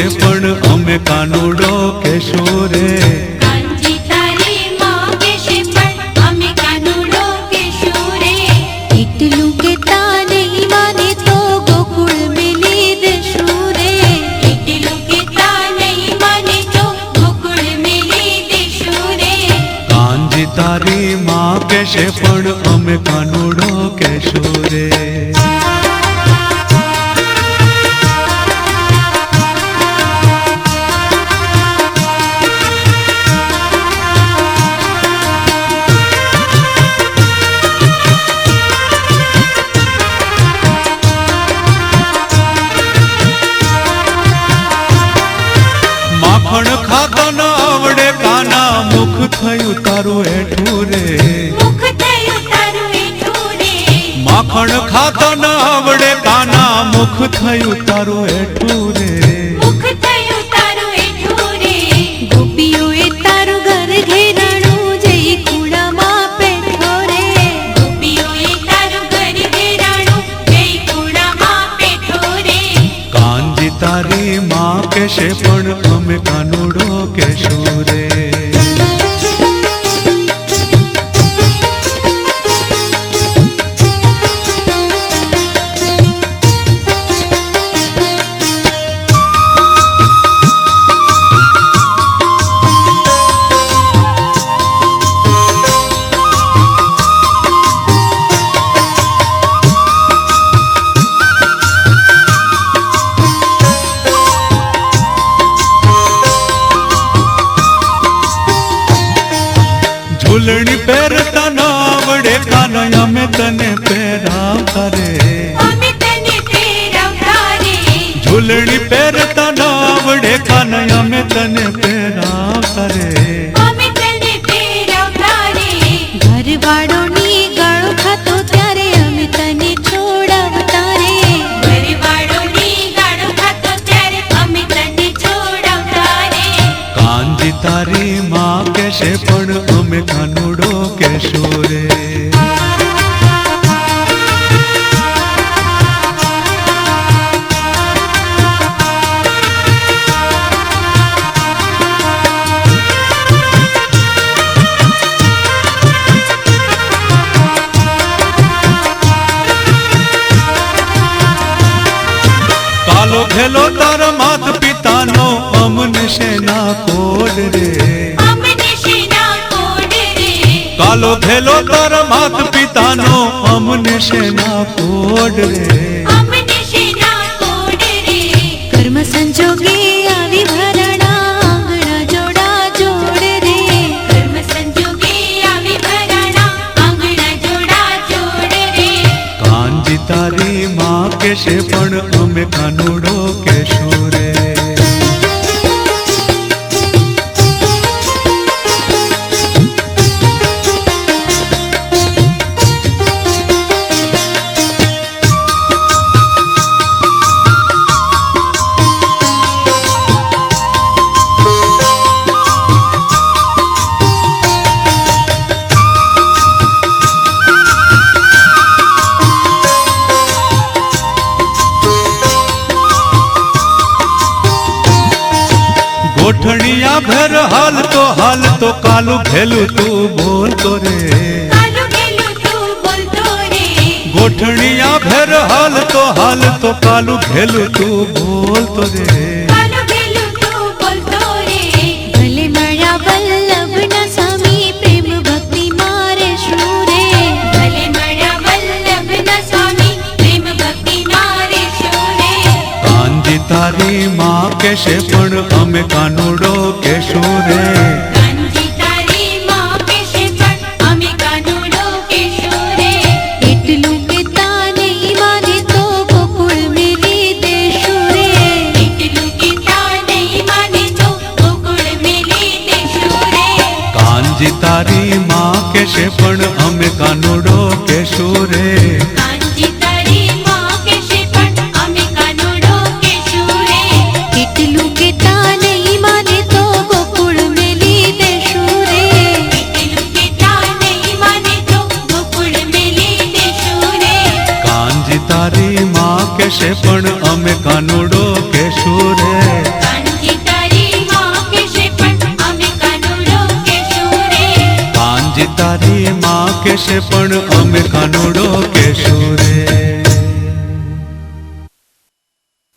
કેશે પણ અમે કાનુડો કેશું રે. કાનજી તારી માં કેશે પણ અમે કાનુડો કેશું રે. એટલું કેતા નહીં માને તો ગોકુળ મેલી દેશું રે. એટલું કેતા નહીં માને તો ગોકુળ મેલી દેશું રે. કાનજી તારી માં કેશે પણ અમે કાનુડો કેશું રે. માખણ ખાતો ન આવડે કાના મુખ થયું તારું હેઠું રે. મુખ થયું તારું હેઠું રે. માખણ ખાતો ન આવડે કાના મુખ થયું તારું હેઠું રે. મુખ થયું તારું હેઠું રે. ગોપીઓએ તારું ઘર ઘેરાણું જઈ કુડામાં પેઠો રે. ગોપીઓએ તારું ઘર ઘેરાણું જઈ કુડામાં પેઠો રે. કાનજી તારી માં કેશે પણ અમે કાનુડો કેશું રે. ઝૂલણી પહેરતા ન આવડે કાના અમે તને પહેરાવતા રે. અમે તને પહેરાવતા રે. ઝૂલણી પહેરતા ન આવડે કાના અમે તને પહેરાવતા રે. અમે તને પહેરાવતા રે. ઘરવાળોની ગાળો ખાતો ત્યારે અમે તને છોડાવતા રે. ઘરવાળોની ગાળો ખાતો ત્યારે અમે તને છોડાવતા રે. કાનજી તારી માં કેશે પણ અમે કાનુડો કેશું રે. કાલો ખેલો તારા માત પિતાનો અમને શેના કોડ રે. અમને શેના કોડ રે. કાલો ખેલો તારા માત પિતાનો અમને શેના કોડ રે. અમને શેના કોડ રે. કર્મ સંજોગે આવી ભરણા આંગણા જોડા જોડ રે. કર્મ સંજોગે આવી ભરણા આંગણા જોડા જોડ રે. કાનજી તારી માં કેશે પણ અમે કાનુડો કેશું રે. ગોઠણિયા ભેર હાલ તો કાલું ભેલું તું બોલતો રે. કાલું ભેલું તું બોલતો રે. ગોઠણિયા ભેર હાલ તો કાલું ભેલું તું બોલતો રે. કાલું ભેલું તું બોલતો રે. ભલે મળ્યા વલ્લભના સ્વામી પ્રેમ ભક્તિ મારે શું રે. ભલે મળ્યા વલ્લભના સ્વામી પ્રેમ ભક્તિ મારે શું રે. કાનજી તારી માં કેશે પણ અમે કાનુડો કેશું રે. કાનજી તારી માં કેશે પણ અમે કાનુડો કેશું રે. એટલું કેતા નહીં માને તો ગોકુળ મેલી દેશું રે. એટલું કેતા નહીં માને તો ગોકુળ મેલી દેશું રે. કાનજી તારી માં કેશે પણ અમે કાનુડો કેશું રે. કાનજી તારી માં કેશે પણ અમે કાનુડો કેશું રે. એટલું કેતા નહીં માને તો ગોકુળ મેલી દેશું રે. એટલું કેતા નહીં માને તો ગોકુળ મેલી દેશું રે. કાનજી તારી માં કેશે પણ અમે કાનુડો કેશું રે. કહેશે પણ અમે કાનુડો કહેશું